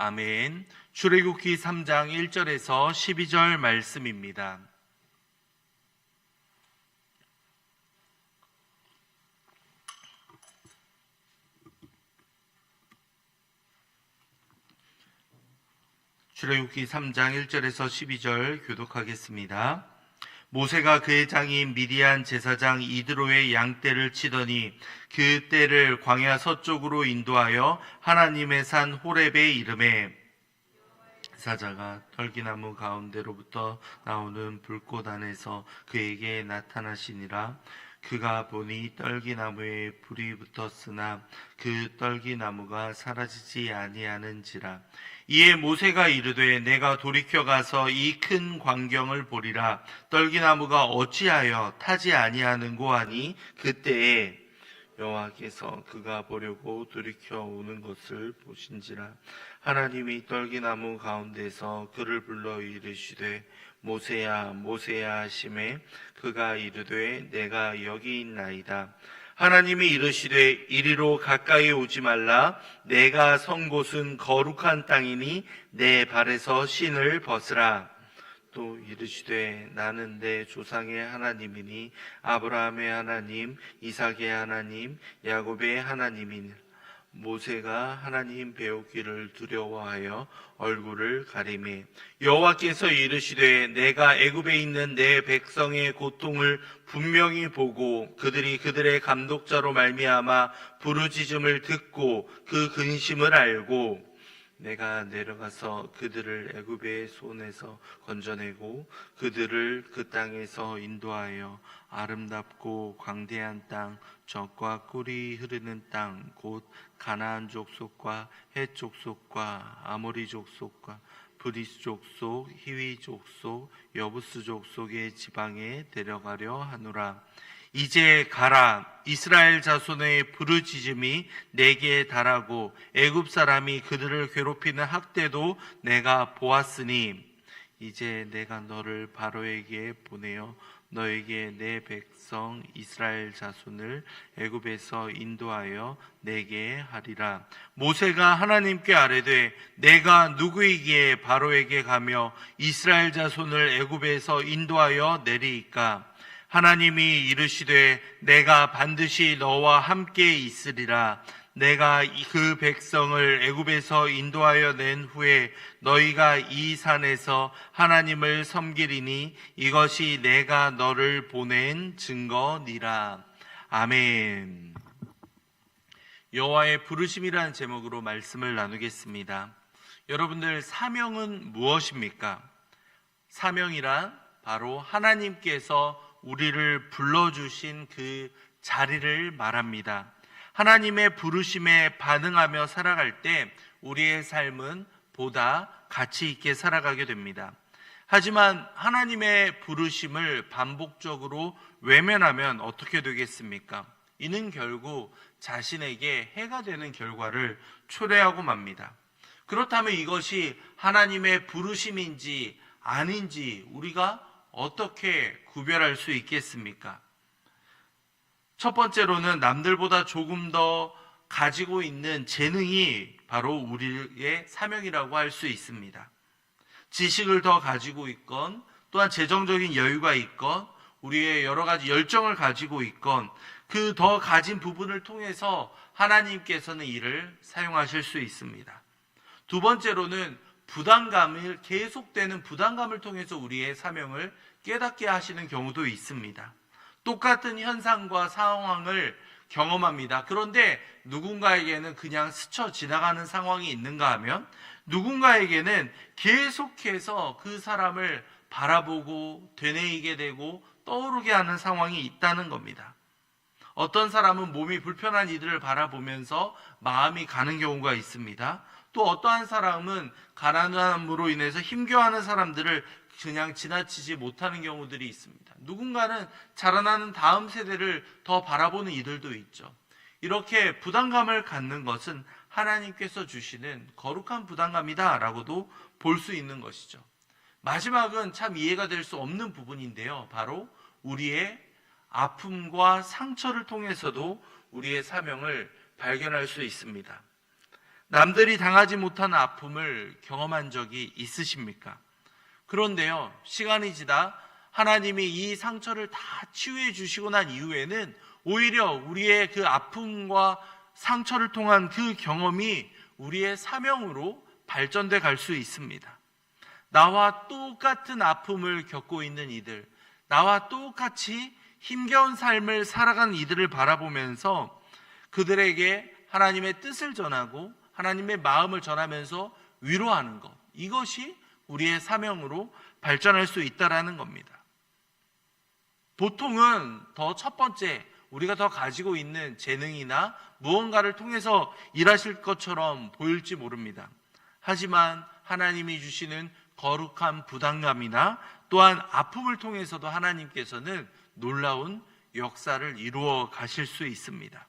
아멘. 출애굽기 3장 1절에서 12절 말씀입니다. 출애굽기 3장 1절에서 12절 교독하겠습니다. 모세가 그의 장인 미디안 제사장 이드로의 양떼를 치더니 그 떼를 광야 서쪽으로 인도하여 하나님의 산 호렙에 이르매 사자가 떨기나무 가운데로부터 나오는 불꽃 안에서 그에게 나타나시니라. 그가 보니 떨기나무에 불이 붙었으나 그 떨기나무가 사라지지 아니하는지라. 이에 모세가 이르되 내가 돌이켜 가서 이 큰 광경을 보리라. 떨기나무가 어찌하여 타지 아니하는고 하니 그때에 여호와께서 그가 보려고 돌이켜 오는 것을 보신지라. 하나님이 떨기나무 가운데서 그를 불러 이르시되 모세야 모세야 하시매 그가 이르되 내가 여기 있나이다. 하나님이 이르시되 이리로 가까이 오지 말라. 내가 선 곳은 거룩한 땅이니 내 발에서 신을 벗으라. 또 이르시되 나는 내 조상의 하나님이니 아브라함의 하나님, 이삭의 하나님, 야곱의 하나님이니. 모세가 하나님 배우기를 두려워하여 얼굴을 가리매 여호와께서 이르시되 내가 애굽에 있는 내 백성의 고통을 분명히 보고 그들이 그들의 감독자로 말미암아 부르짖음을 듣고 그 근심을 알고 내가 내려가서 그들을 애굽의 손에서 건져내고 그들을 그 땅에서 인도하여 아름답고 광대한 땅, 젖과 꿀이 흐르는 땅, 곧 가나안 족속과 헷 족속과 아모리 족속과 브리스 족속, 히위 족속, 여부스 족속의 지방에 데려가려 하노라. 이제 가라. 이스라엘 자손의 부르짖음이 내게 달하고 애굽 사람이 그들을 괴롭히는 학대도 내가 보았으니 이제 내가 너를 바로에게 보내어 너에게 내 백성 이스라엘 자손을 애굽에서 인도하여 내게 하리라. 모세가 하나님께 아뢰되 내가 누구이기에 바로에게 가며 이스라엘 자손을 애굽에서 인도하여 내리이까? 하나님이 이르시되 내가 반드시 너와 함께 있으리라. 내가 그 백성을 애굽에서 인도하여 낸 후에 너희가 이 산에서 하나님을 섬기리니 이것이 내가 너를 보낸 증거니라. 아멘. 여호와의 부르심이라는 제목으로 말씀을 나누겠습니다. 여러분들, 사명은 무엇입니까? 사명이란 바로 하나님께서 우리를 불러주신 그 자리를 말합니다. 하나님의 부르심에 반응하며 살아갈 때 우리의 삶은 보다 가치 있게 살아가게 됩니다. 하지만 하나님의 부르심을 반복적으로 외면하면 어떻게 되겠습니까? 이는 결국 자신에게 해가 되는 결과를 초래하고 맙니다. 그렇다면 이것이 하나님의 부르심인지 아닌지 우리가 어떻게 구별할 수 있겠습니까? 첫 번째로는 남들보다 조금 더 가지고 있는 재능이 바로 우리의 사명이라고 할 수 있습니다. 지식을 더 가지고 있건, 또한 재정적인 여유가 있건, 우리의 여러 가지 열정을 가지고 있건, 그 더 가진 부분을 통해서 하나님께서는 이를 사용하실 수 있습니다. 두 번째로는 계속되는 부담감을 통해서 우리의 사명을 깨닫게 하시는 경우도 있습니다. 똑같은 현상과 상황을 경험합니다. 그런데 누군가에게는 그냥 스쳐 지나가는 상황이 있는가 하면 누군가에게는 계속해서 그 사람을 바라보고 되뇌이게 되고 떠오르게 하는 상황이 있다는 겁니다. 어떤 사람은 몸이 불편한 이들을 바라보면서 마음이 가는 경우가 있습니다. 또 어떠한 사람은 가난함으로 인해서 힘겨워하는 사람들을 그냥 지나치지 못하는 경우들이 있습니다. 누군가는 자라나는 다음 세대를 더 바라보는 이들도 있죠. 이렇게 부담감을 갖는 것은 하나님께서 주시는 거룩한 부담감이다 라고도 볼 수 있는 것이죠. 마지막은 참 이해가 될 수 없는 부분인데요. 바로 우리의 아픔과 상처를 통해서도 우리의 사명을 발견할 수 있습니다. 남들이 당하지 못한 아픔을 경험한 적이 있으십니까? 그런데요, 시간이 지나 하나님이 이 상처를 다 치유해 주시고 난 이후에는 오히려 우리의 그 아픔과 상처를 통한 그 경험이 우리의 사명으로 발전돼 갈 수 있습니다. 나와 똑같은 아픔을 겪고 있는 이들, 나와 똑같이 힘겨운 삶을 살아가는 이들을 바라보면서 그들에게 하나님의 뜻을 전하고 하나님의 마음을 전하면서 위로하는 것, 이것이 우리의 사명으로 발전할 수 있다라는 겁니다. 보통은 더 첫 번째, 우리가 더 가지고 있는 재능이나 무언가를 통해서 일하실 것처럼 보일지 모릅니다. 하지만 하나님이 주시는 거룩한 부담감이나 또한 아픔을 통해서도 하나님께서는 놀라운 역사를 이루어 가실 수 있습니다.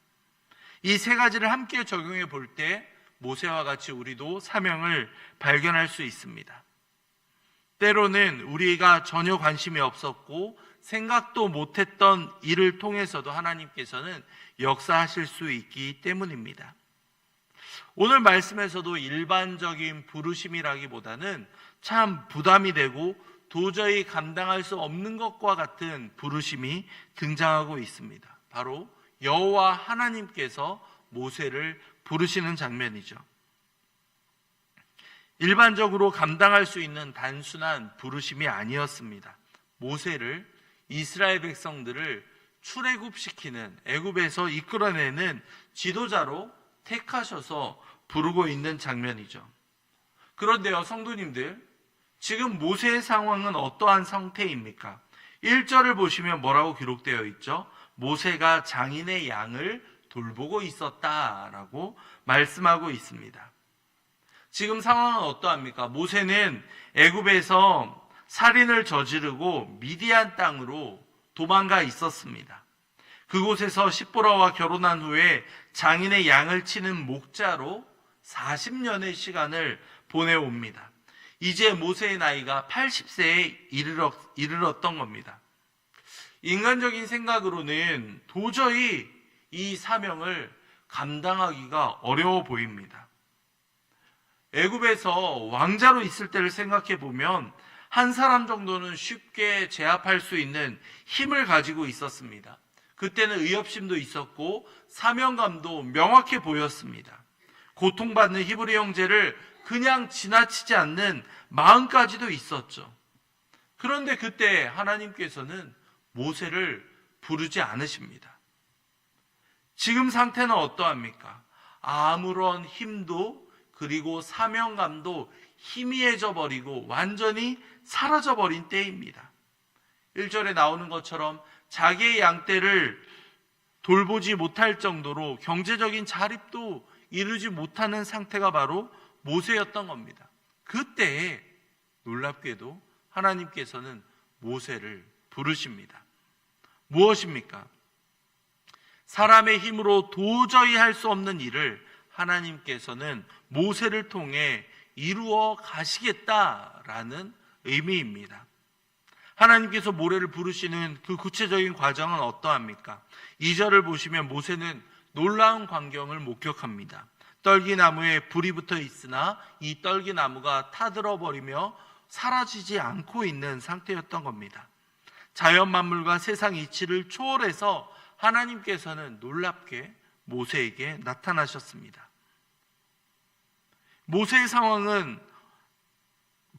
이 세 가지를 함께 적용해 볼 때 모세와 같이 우리도 사명을 발견할 수 있습니다. 때로는 우리가 전혀 관심이 없었고 생각도 못했던 일을 통해서도 하나님께서는 역사하실 수 있기 때문입니다. 오늘 말씀에서도 일반적인 부르심이라기보다는 참 부담이 되고 도저히 감당할 수 없는 것과 같은 부르심이 등장하고 있습니다. 바로 여호와 하나님께서 모세를 부르시는 장면이죠. 일반적으로 감당할 수 있는 단순한 부르심이 아니었습니다. 모세를, 이스라엘 백성들을 출애굽시키는, 애굽에서 이끌어내는 지도자로 택하셔서 부르고 있는 장면이죠. 그런데요, 성도님들, 지금 모세의 상황은 어떠한 상태입니까? 1절을 보시면 뭐라고 기록되어 있죠? 모세가 장인의 양을 돌보고 있었다라고 말씀하고 있습니다. 지금 상황은 어떠합니까? 모세는 애굽에서 살인을 저지르고 미디안 땅으로 도망가 있었습니다. 그곳에서 십보라와 결혼한 후에 장인의 양을 치는 목자로 40년의 시간을 보내옵니다. 이제 모세의 나이가 80세에 이르렀던 겁니다. 인간적인 생각으로는 도저히 이 사명을 감당하기가 어려워 보입니다. 애굽에서 왕자로 있을 때를 생각해 보면 한 사람 정도는 쉽게 제압할 수 있는 힘을 가지고 있었습니다. 그때는 의협심도 있었고 사명감도 명확해 보였습니다. 고통받는 히브리 형제를 그냥 지나치지 않는 마음까지도 있었죠. 그런데 그때 하나님께서는 모세를 부르지 않으십니다. 지금 상태는 어떠합니까? 아무런 힘도 그리고 사명감도 희미해져 버리고 완전히 사라져 버린 때입니다. 1절에 나오는 것처럼 자기의 양떼를 돌보지 못할 정도로 경제적인 자립도 이루지 못하는 상태가 바로 모세였던 겁니다. 그때에 놀랍게도 하나님께서는 모세를 부르십니다. 무엇입니까? 사람의 힘으로 도저히 할 수 없는 일을 하나님께서는 모세를 통해 이루어 가시겠다라는 의미입니다. 하나님께서 모세를 부르시는 그 구체적인 과정은 어떠합니까? 2절을 보시면 모세는 놀라운 광경을 목격합니다. 떨기나무에 불이 붙어 있으나 이 떨기나무가 타들어버리며 사라지지 않고 있는 상태였던 겁니다. 자연 만물과 세상 이치를 초월해서 하나님께서는 놀랍게 모세에게 나타나셨습니다. 모세의 상황은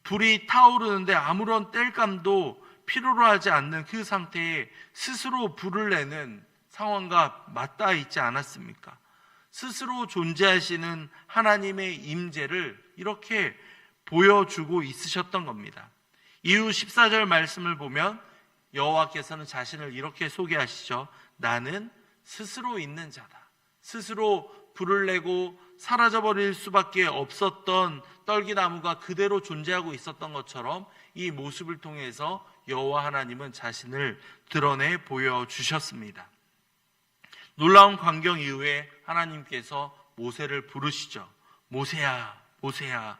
불이 타오르는데 아무런 땔감도 필요로 하지 않는 그 상태에 스스로 불을 내는 상황과 맞닿아 있지 않았습니까? 스스로 존재하시는 하나님의 임재를 이렇게 보여주고 있으셨던 겁니다. 이후 14절 말씀을 보면 여호와께서는 자신을 이렇게 소개하시죠. 나는 스스로 있는 자다. 스스로 불을 내고 사라져버릴 수밖에 없었던 떨기나무가 그대로 존재하고 있었던 것처럼 이 모습을 통해서 여호와 하나님은 자신을 드러내 보여주셨습니다. 놀라운 광경 이후에 하나님께서 모세를 부르시죠. 모세야, 모세야.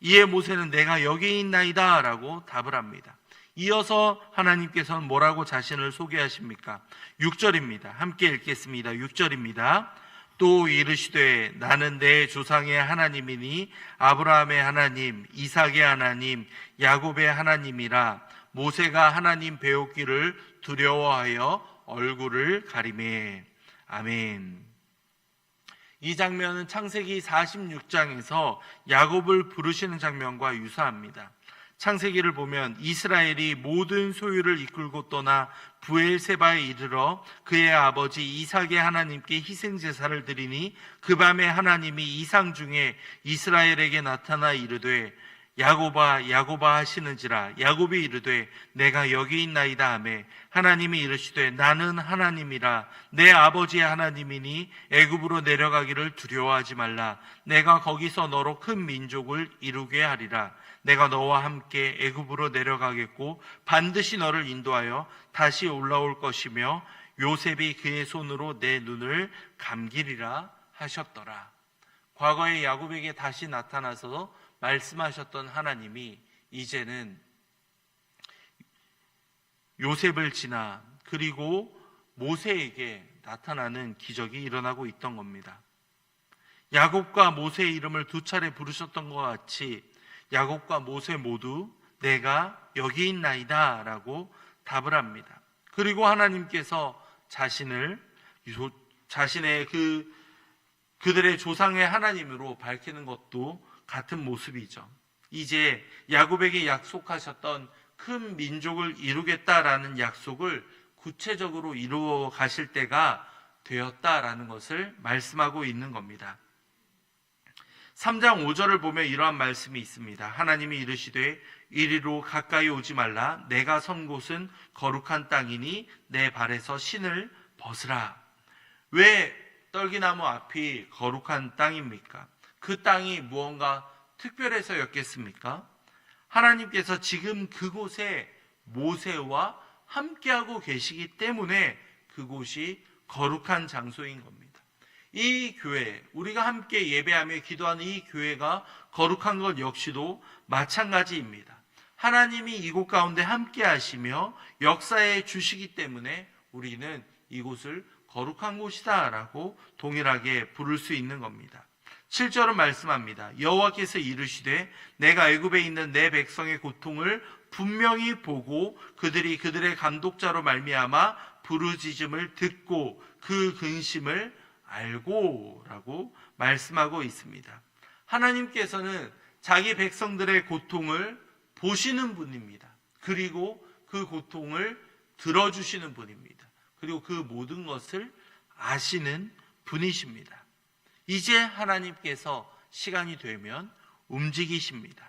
이에 모세는 내가 여기 있나이다 라고 답을 합니다. 이어서 하나님께서는 뭐라고 자신을 소개하십니까? 6절입니다. 함께 읽겠습니다. 6절입니다. 또 이르시되 나는 내 조상의 하나님이니 아브라함의 하나님, 이삭의 하나님, 야곱의 하나님이라. 모세가 하나님 배우기를 두려워하여 얼굴을 가리매. 아멘. 이 장면은 창세기 46장에서 야곱을 부르시는 장면과 유사합니다. 창세기를 보면 이스라엘이 모든 소유를 이끌고 떠나 브엘세바에 이르러 그의 아버지 이삭의 하나님께 희생제사를 드리니 그 밤에 하나님이 이상 중에 이스라엘에게 나타나 이르되 야곱아 야곱아 하시는지라. 야곱이 이르되 내가 여기 있나이다 하매 하나님이 이르시되 나는 하나님이라 내 아버지의 하나님이니 애굽으로 내려가기를 두려워하지 말라. 내가 거기서 너로 큰 민족을 이루게 하리라. 내가 너와 함께 애굽으로 내려가겠고 반드시 너를 인도하여 다시 올라올 것이며 요셉이 그의 손으로 내 눈을 감기리라 하셨더라. 과거에 야곱에게 다시 나타나서 말씀하셨던 하나님이 이제는 요셉을 지나 그리고 모세에게 나타나는 기적이 일어나고 있던 겁니다. 야곱과 모세의 이름을 두 차례 부르셨던 것 같이 야곱과 모세 모두 내가 여기 있나이다 라고 답을 합니다. 그리고 하나님께서 자신의 그들의 조상의 하나님으로 밝히는 것도 같은 모습이죠. 이제 야곱에게 약속하셨던 큰 민족을 이루겠다라는 약속을 구체적으로 이루어 가실 때가 되었다라는 것을 말씀하고 있는 겁니다. 3장 5절을 보면 이러한 말씀이 있습니다. 하나님이 이르시되 이리로 가까이 오지 말라. 내가 선 곳은 거룩한 땅이니 내 발에서 신을 벗으라. 왜 떨기나무 앞이 거룩한 땅입니까? 그 땅이 무언가 특별해서였겠습니까? 하나님께서 지금 그곳에 모세와 함께하고 계시기 때문에 그곳이 거룩한 장소인 겁니다. 이 교회, 우리가 함께 예배하며 기도하는 이 교회가 거룩한 것 역시도 마찬가지입니다. 하나님이 이곳 가운데 함께 하시며 역사해 주시기 때문에 우리는 이곳을 거룩한 곳이다라고 동일하게 부를 수 있는 겁니다. 7절은 말씀합니다. 여호와께서 이르시되 내가 애굽에 있는 내 백성의 고통을 분명히 보고 그들이 그들의 감독자로 말미암아 부르짖음을 듣고 그 근심을 알고 라고 말씀하고 있습니다. 하나님께서는 자기 백성들의 고통을 보시는 분입니다. 그리고 그 고통을 들어주시는 분입니다. 그리고 그 모든 것을 아시는 분이십니다. 이제 하나님께서 시간이 되면 움직이십니다.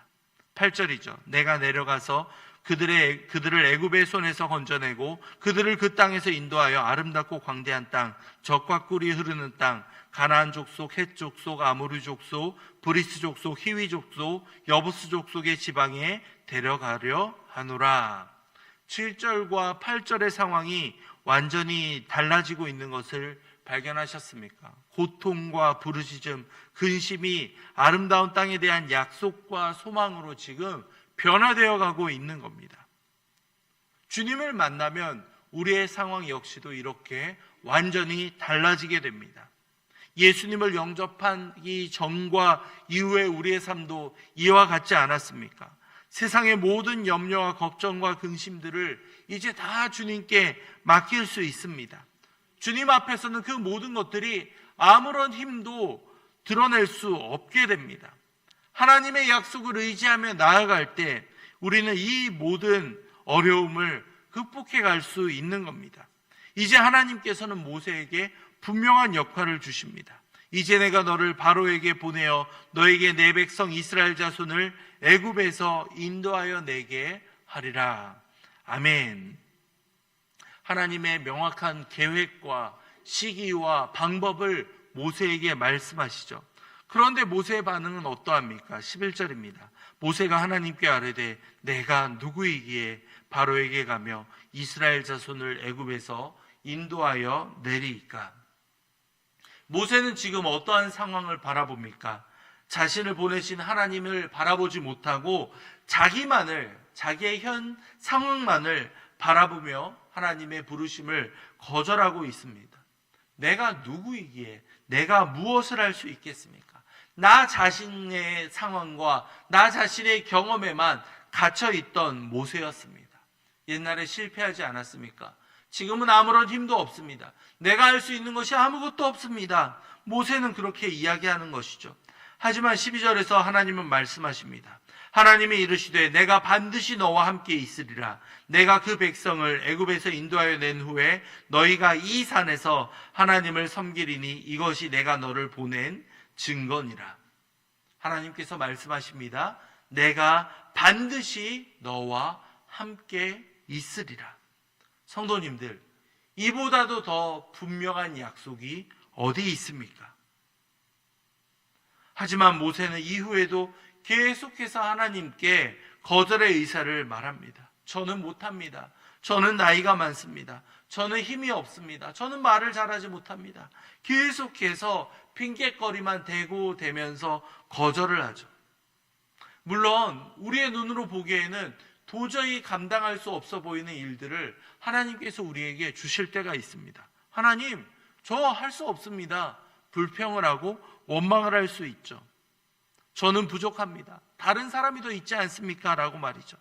8절이죠. 내가 내려가서 그들을 애굽의 손에서 건져내고 그들을 그 땅에서 인도하여 아름답고 광대한 땅, 젖과 꿀이 흐르는 땅, 가나안 족속, 헷 족속, 아모리 족속, 브리스 족속, 히위 족속, 여부스 족속의 지방에 데려가려 하노라. 7절과 8절의 상황이 완전히 달라지고 있는 것을 발견하셨습니까? 고통과 부르짖음, 근심이 아름다운 땅에 대한 약속과 소망으로 지금 변화되어 가고 있는 겁니다. 주님을 만나면 우리의 상황 역시도 이렇게 완전히 달라지게 됩니다. 예수님을 영접하기 전과 이후에 우리의 삶도 이와 같지 않았습니까? 세상의 모든 염려와 걱정과 근심들을 이제 다 주님께 맡길 수 있습니다. 주님 앞에서는 그 모든 것들이 아무런 힘도 드러낼 수 없게 됩니다. 하나님의 약속을 의지하며 나아갈 때 우리는 이 모든 어려움을 극복해 갈 수 있는 겁니다. 이제 하나님께서는 모세에게 분명한 역할을 주십니다. 이제 내가 너를 바로에게 보내어 너에게 내 백성 이스라엘 자손을 애굽에서 인도하여 내게 하리라. 아멘. 하나님의 명확한 계획과 시기와 방법을 모세에게 말씀하시죠. 그런데 모세의 반응은 어떠합니까? 11절입니다. 모세가 하나님께 아뢰되 내가 누구이기에 바로에게 가며 이스라엘 자손을 애굽에서 인도하여 내리이까? 모세는 지금 어떠한 상황을 바라봅니까? 자신을 보내신 하나님을 바라보지 못하고 자기의 현 상황만을 바라보며 하나님의 부르심을 거절하고 있습니다. 내가 누구이기에 내가 무엇을 할 수 있겠습니까? 나 자신의 상황과 나 자신의 경험에만 갇혀있던 모세였습니다. 옛날에 실패하지 않았습니까? 지금은 아무런 힘도 없습니다. 내가 할 수 있는 것이 아무것도 없습니다. 모세는 그렇게 이야기하는 것이죠. 하지만 12절에서 하나님은 말씀하십니다. 하나님이 이르시되 내가 반드시 너와 함께 있으리라. 내가 그 백성을 애굽에서 인도하여 낸 후에 너희가 이 산에서 하나님을 섬기리니 이것이 내가 너를 보낸 증거니라. 하나님께서 말씀하십니다. 내가 반드시 너와 함께 있으리라. 성도님들, 이보다도 더 분명한 약속이 어디 있습니까? 하지만 모세는 이후에도 계속해서 하나님께 거절의 의사를 말합니다. 저는 못합니다. 저는 나이가 많습니다. 저는 힘이 없습니다. 저는 말을 잘하지 못합니다. 계속해서 핑계거리만 대고 대면서 거절을 하죠. 물론 우리의 눈으로 보기에는 도저히 감당할 수 없어 보이는 일들을 하나님께서 우리에게 주실 때가 있습니다. 하나님, 저 할 수 없습니다. 불평을 하고 원망을 할 수 있죠. 저는 부족합니다. 다른 사람이 더 있지 않습니까? 라고 말이죠.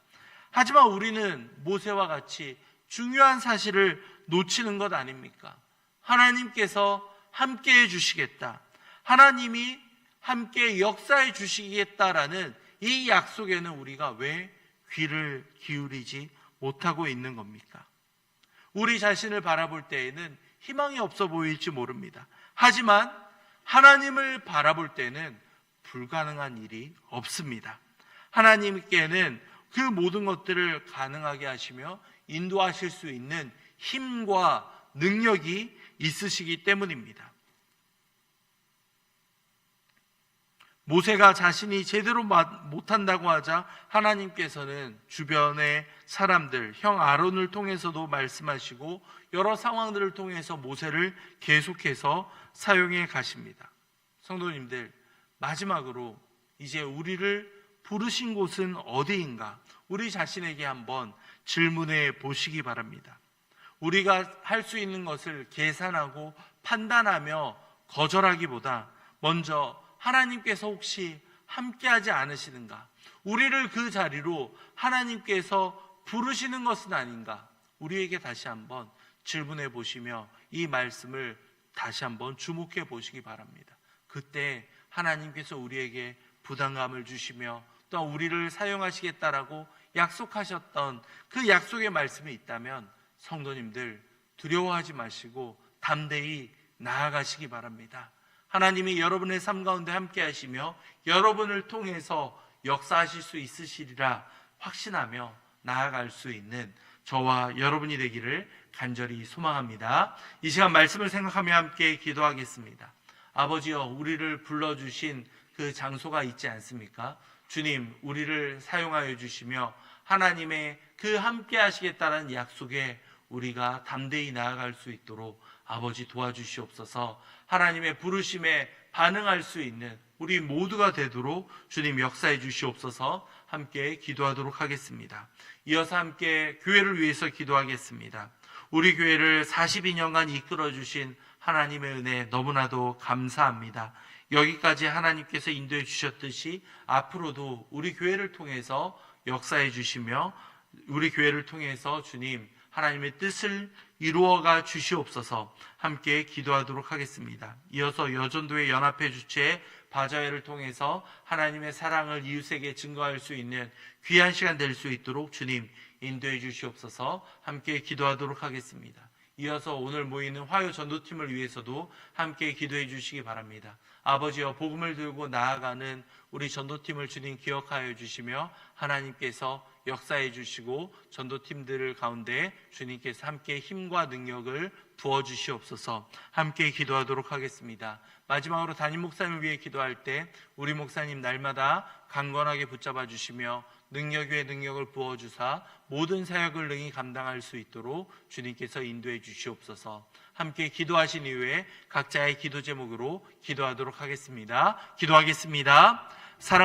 하지만 우리는 모세와 같이 중요한 사실을 놓치는 것 아닙니까? 하나님께서 함께 해주시겠다. 하나님이 함께 역사해 주시겠다라는 이 약속에는 우리가 왜 귀를 기울이지 못하고 있는 겁니까? 우리 자신을 바라볼 때에는 희망이 없어 보일지 모릅니다. 하지만 하나님을 바라볼 때는 불가능한 일이 없습니다. 하나님께는 그 모든 것들을 가능하게 하시며 인도하실 수 있는 힘과 능력이 있으시기 때문입니다. 모세가 자신이 제대로 못한다고 하자 하나님께서는 주변의 사람들, 형 아론을 통해서도 말씀하시고 여러 상황들을 통해서 모세를 계속해서 사용해 가십니다. 성도님들, 마지막으로 이제 우리를 부르신 곳은 어디인가? 우리 자신에게 한번 질문해 보시기 바랍니다. 우리가 할 수 있는 것을 계산하고 판단하며 거절하기보다 먼저 하나님께서 혹시 함께하지 않으시는가? 우리를 그 자리로 하나님께서 부르시는 것은 아닌가? 우리에게 다시 한번 질문해 보시며 이 말씀을 다시 한번 주목해 보시기 바랍니다. 그때 하나님께서 우리에게 부담감을 주시며 또 우리를 사용하시겠다라고 약속하셨던 그 약속의 말씀이 있다면 성도님들 두려워하지 마시고 담대히 나아가시기 바랍니다. 하나님이 여러분의 삶 가운데 함께 하시며 여러분을 통해서 역사하실 수 있으시리라 확신하며 나아갈 수 있는 저와 여러분이 되기를 간절히 소망합니다. 이 시간 말씀을 생각하며 함께 기도하겠습니다. 아버지여, 우리를 불러주신 그 장소가 있지 않습니까? 주님, 우리를 사용하여 주시며 하나님의 그 함께 하시겠다는 약속에 우리가 담대히 나아갈 수 있도록 아버지 도와주시옵소서. 하나님의 부르심에 반응할 수 있는 우리 모두가 되도록 주님 역사해 주시옵소서. 함께 기도하도록 하겠습니다. 이어서 함께 교회를 위해서 기도하겠습니다. 우리 교회를 42년간 이끌어 주신 하나님의 은혜 너무나도 감사합니다. 여기까지 하나님께서 인도해 주셨듯이 앞으로도 우리 교회를 통해서 역사해 주시며 우리 교회를 통해서 주님 하나님의 뜻을 이루어가 주시옵소서. 함께 기도하도록 하겠습니다. 이어서 여전도의 연합회 주최 바자회를 통해서 하나님의 사랑을 이웃에게 증거할 수 있는 귀한 시간 될 수 있도록 주님 인도해 주시옵소서. 함께 기도하도록 하겠습니다. 이어서 오늘 모이는 화요 전도팀을 위해서도 함께 기도해 주시기 바랍니다. 아버지여, 복음을 들고 나아가는 우리 전도팀을 주님 기억하여 주시며 하나님께서 역사해 주시고 전도팀들 가운데 주님께서 함께 힘과 능력을 부어주시옵소서. 함께 기도하도록 하겠습니다. 마지막으로 담임 목사님을 위해 기도할 때 우리 목사님 날마다 강건하게 붙잡아 주시며 능력 위에 능력을 부어주사 모든 사역을 능히 감당할 수 있도록 주님께서 인도해 주시옵소서. 함께 기도하신 이후에 각자의 기도 제목으로 기도하도록 하겠습니다. 기도하겠습니다.